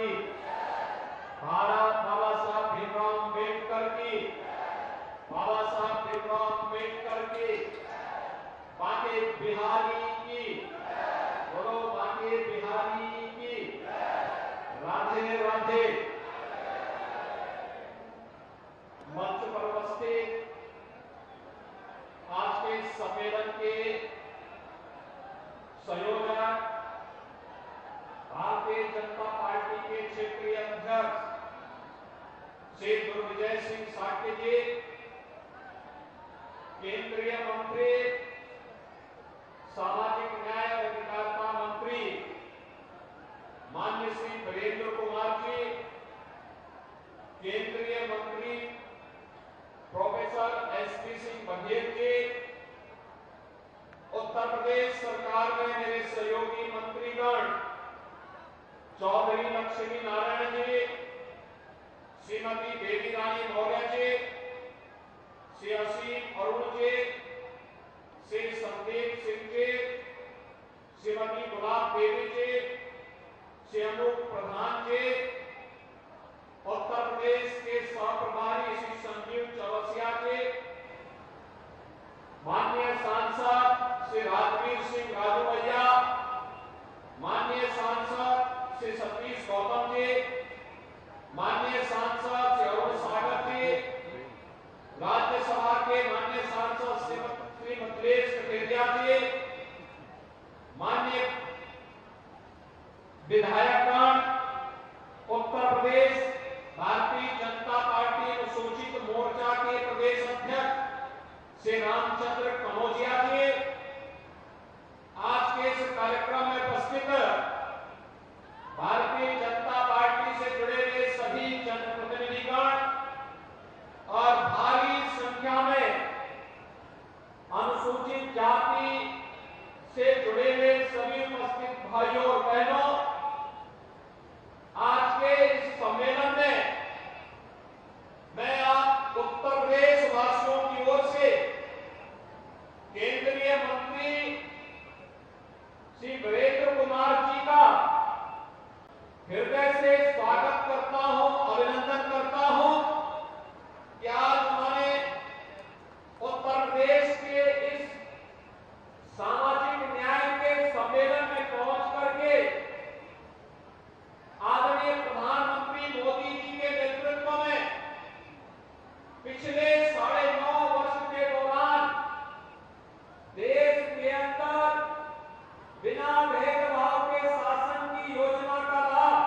की, भारत बाबा साहब भीमराव अम्बेडकर की, बाबा साहब भीमराव अम्बेडकर की, बांके बिहारी की, बोलो बांके बिहारी की, राधे राधे। मंच पर उपस्थित आज के सम्मेलन के संयोजक, भारतीय जनता पार्टी के क्षेत्रीय अध्यक्ष श्री दुर्विजय सिंह साके जी, केंद्रीय मंत्री, सामाजिक न्याय और अधिकारिता मंत्री माननीय श्री वीरेंद्र कुमार जी, केंद्रीय मंत्री प्रोफेसर एसपी सिंह बघेल जी, उत्तर प्रदेश सरकार में मेरे सहयोगी मंत्रीगण चौधरी लक्ष्मी नारायण जी, श्रीमती बेबी रानी मौर्य जी, श्री असीम अरुण जी, श्री संदीप सिंह जी, श्रीमती गुलाब देवी जी, श्री अनूप प्रधान जी, उत्तर प्रदेश के सहप्रभारी श्री संजीव चौरसिया जी, माननीय सांसद श्री राजवीर सिंह राजू भैया, माननीय सांसद श्री सतीश गौतम जी, माननीय सांसद श्री अरुण सागर जी, राज्यसभा के माननीय सांसद श्री मिथिलेश कटेरिया जी, माननीय विधायकगण, उत्तर प्रदेश भारतीय जनता पार्टी अनुसूचित मोर्चा के प्रदेश अध्यक्ष श्री रामचंद्र कनौजिया जी, आज के इस कार्यक्रम में उपस्थित भारतीय जनता पार्टी से जुड़े हुए सभी जनप्रतिनिधिगण और भारी संख्या में अनुसूचित जाति से जुड़े हुए सभी उपस्थित भाइयों और बहनों, आज के इस सम्मेलन में मैं आप उत्तर प्रदेश वासियों की ओर से केंद्रीय मंत्री श्री वीरेंद्र कुमार जी का हृदय से स्वागत करता हूं, अभिनंदन करता हूं कि आज उन्होंने उत्तर प्रदेश के इस सामाजिक न्याय के सम्मेलन में पहुंच करके आदरणीय प्रधानमंत्री मोदी जी के नेतृत्व में पिछले 9.5 वर्ष के दौरान देश के अंदर बिना भेदभाव के शासन की योजना का लाभ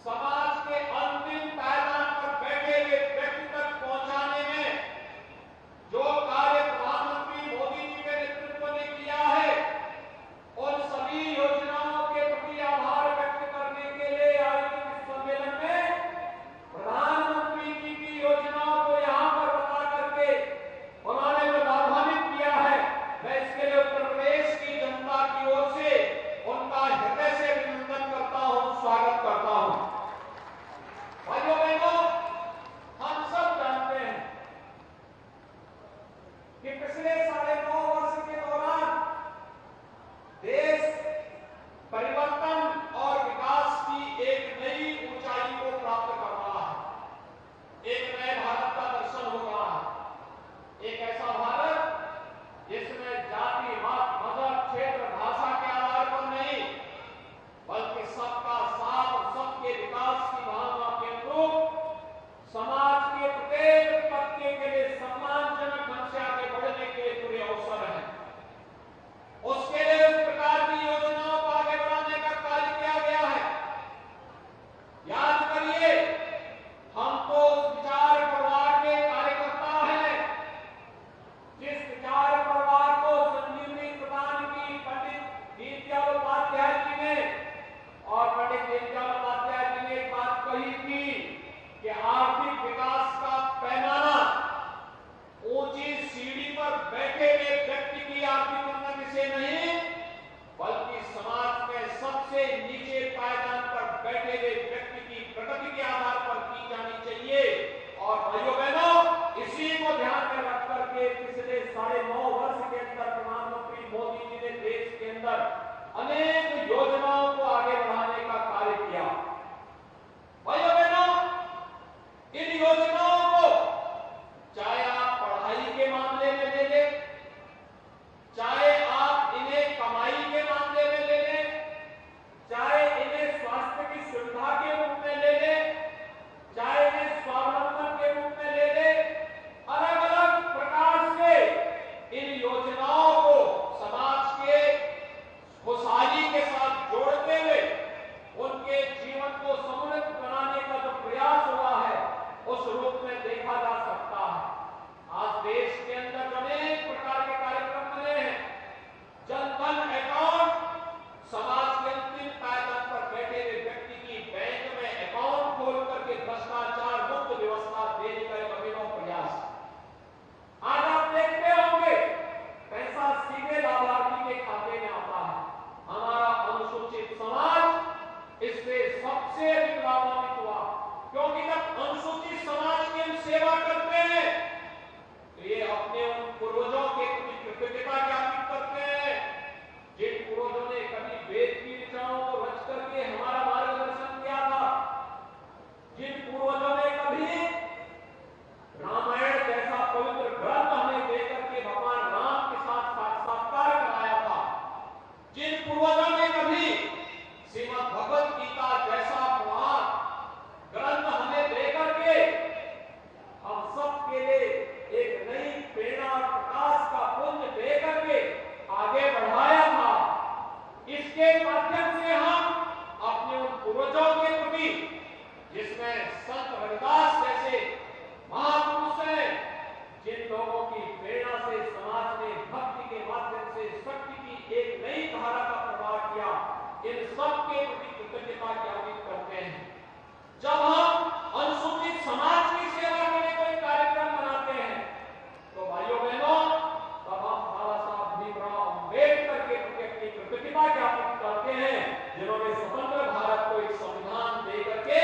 समाज के अंतिम पायदान पर बैठे हुए व्यक्ति तक पहुंचाने में जो कार्य प्रधानमंत्री मोदी जी के नेतृत्व ने किया है, उन सभी योजनाओं के प्रति आभार व्यक्त करने के लिए आयोजित इस सम्मेलन में प्रधानमंत्री जी की योजनाओं को यहाँ पर बता करके उन्होंने जो लाभान्वित किया है, मैं इसके लिए उत्तर प्रदेश की जनता की ओर से उनका हृदय से अभिनंदन करता हूँ, स्वागत करता हूँ। भाइयों बहनों, हम सब जानते हैं कि पिछले 9.5 वर्ष के दौरान देश परिवर्तन और विकास की एक नई ऊंचाई को प्राप्त कर रहा है। एक नए भारत का दर्शन हो रहा है, एक ऐसा भारत जिसमें जाति, मत, मजहब, क्षेत्र, भाषा के आधार पर नहीं, बल्कि सबका साथ और सबके विकास की भावना के अनुरूप समाज के प्रत्येक तबके के लिए सम्मानजनक ढंग से आगे बढ़ने के पूरे अवसर हैं। उसके लिए इस प्रकार की योजनाओं को आगे बढ़ाने का कार्य किया गया है। याद करिए, हम तो उस विचार परिवार के कार्यकर्ता हैं जिस विचार परिवार को संजीवनी प्रदान की पंडित दीनदयाल उपाध्याय जी ने, और पंडित दीनदयाल उपाध्याय जी ने एक बात कही थी कि आर्थिक विकास का पैमाना ऊंची सीढ़ी पर बैठे हुए व्यक्ति की आर्थिक उन्नति से नहीं, बल्कि समाज में सबसे नीचे पायदान पर बैठे हुए व्यक्ति की प्रगति के आधार पर की जानी चाहिए। और भाइयों बहनों, इसी को ध्यान में रख करके पिछले 9.5 वर्ष के अंदर प्रधानमंत्री मोदी जी ने देश के अंदर अनेक योजनाओं को आगे बढ़ाने का कार्य किया। की, जिसमें संत रविदास जैसे महापुरुष हैं, जिन लोगों की प्रेरणा से समाज ने भक्ति के माध्यम से शक्ति की एक नई धारा का प्रवाह किया, इन सब के प्रति कृतज्ञता ज्ञापित करते हैं। जब हम अनुसूचित समाज की सेवा के लिए कोई कार्यक्रम बनाते हैं तो भाइयों बहनों, तब हम बाबा साहब भीमराव अम्बेडकर के प्रति अपनी कृतज्ञता ज्ञापित करते हैं, जिन्होंने स्वतंत्र भारत को एक संविधान दे करके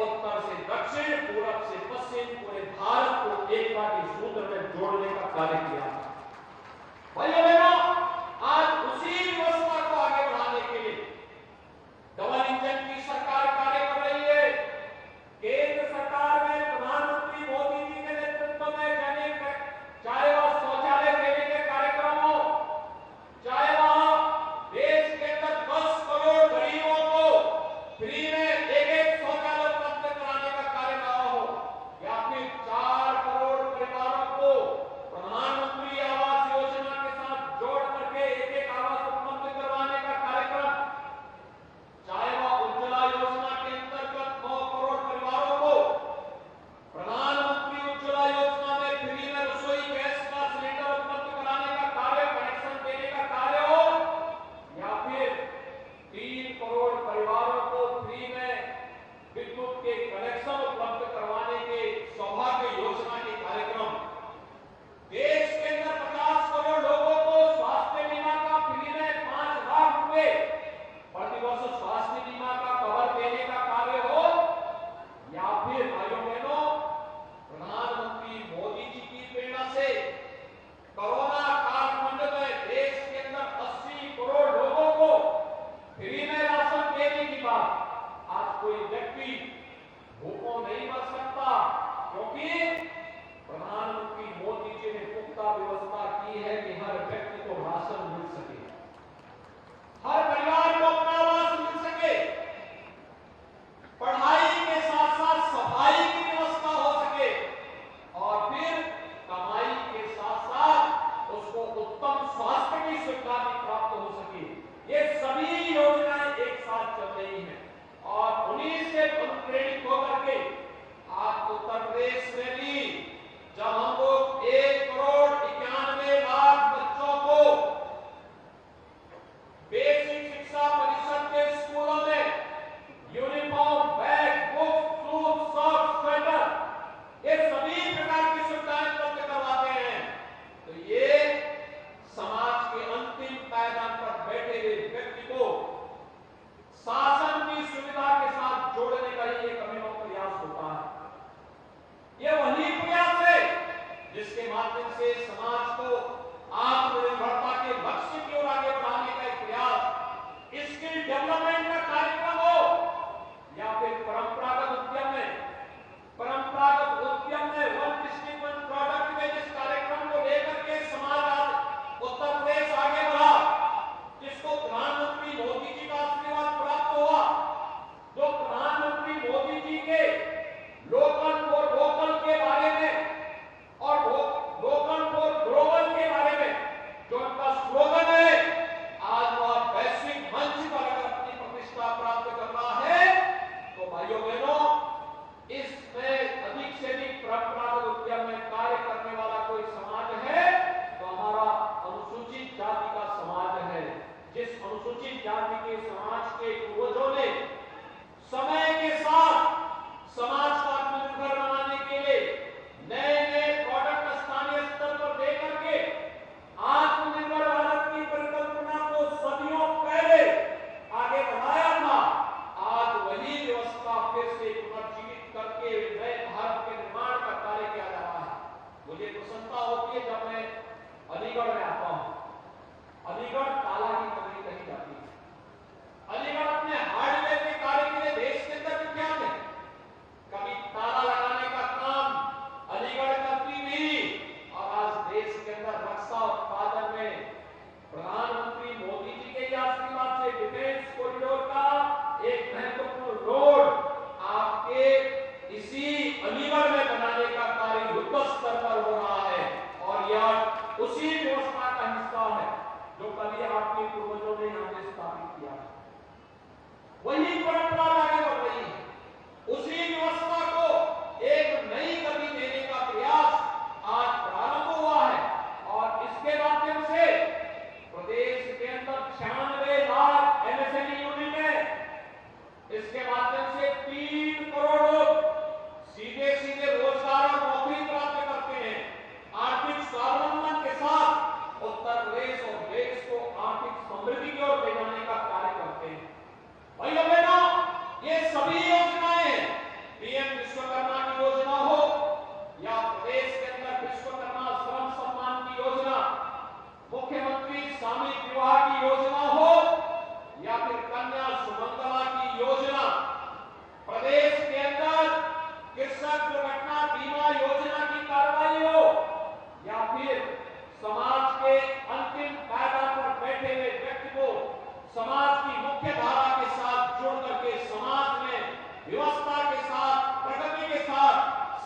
उत्तर से दक्षिण, पूरब से पश्चिम पूरे भारत को एकता के सूत्र में जोड़ने का कार्य किया। भाइयों बहनों, आज उसी व्यवस्था को आगे बढ़ाने के लिए डबल इंजन की सरकार कार्य कर रही है। केंद्र सरकार में प्रधानमंत्री मोदी जी के नेतृत्व में चाहे वह शौचालय देने के कार्यक्रम हो, चाहे वह देश के अंदर 10 करोड़ गरीबों को फ्री में एक शौचालय उपलब्ध कराने का कार्य रहा हो, या फिर 4 करोड़ परिवारों को प्रधानमंत्री आवास योजना के साथ जोड़ करके एक आवास उपलब्ध करवाने का कार्यक्रम, चाहे वह उज्ज्वला योजना के अंतर्गत 9 करोड़ परिवारों को प्रधानमंत्री उज्ज्वला योजना में फ्री में रसोई गैस का सिलेंडर उपलब्ध कराने का कार्य, कनेक्शन देने का कार्य हो, या फिर 3 करोड़ परिवारों को फ्री में विद्युत के कनेक्शन उपलब्ध करवाने के सौभाग्य योजना के कार्यक्रम, देश के अंदर 50 करोड़ लोगों को स्वास्थ्य बीमा का फ्री में 5 लाख रुपए प्रतिवर्ष स्वास्थ्य बीमा का कवर देने का कार्य हो, या फिर भाइयों बहनों, प्रधानमंत्री मोदी जी की प्रेरणा से कोरोना कालखंड में देश के अंदर 80 करोड़ लोगों को फ्री में राशन देने की बात, आज कोई व्यक्ति भूखों नहीं मर सकता, क्योंकि प्रधानमंत्री मोदी जी ने पुख्ता व्यवस्था की है कि हर व्यक्ति को राशन मिल सके, हर परिवार को अपना आवास मिल सके, पढ़ाई के साथ साथ सफाई की व्यवस्था हो सके, और फिर कमाई के साथ साथ उसको उत्तम स्वास्थ्य की सुविधा भी प्राप्त हो सके। ये सभी योजनाएं एक साथ चल रही हैं, और उन्हीं से प्रेरित होकर के आज उत्तर प्रदेश में भी जब हम लोग 1 करोड़ 91 लाख बच्चों को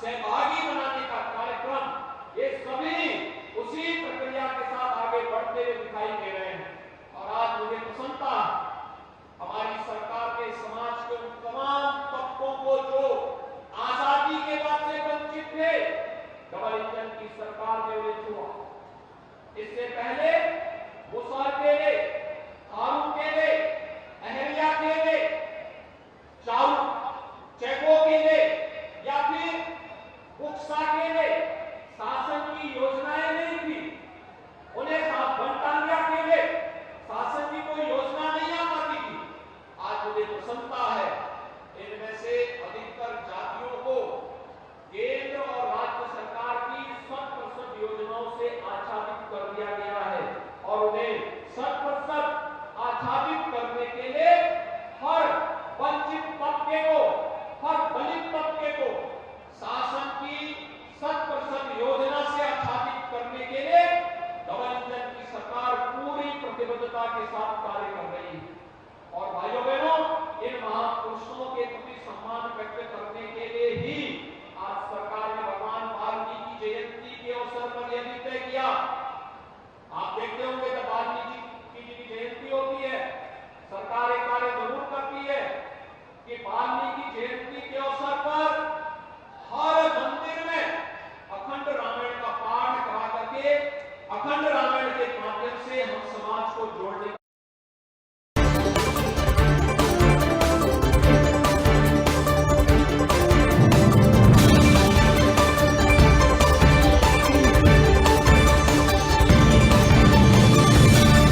सहभागी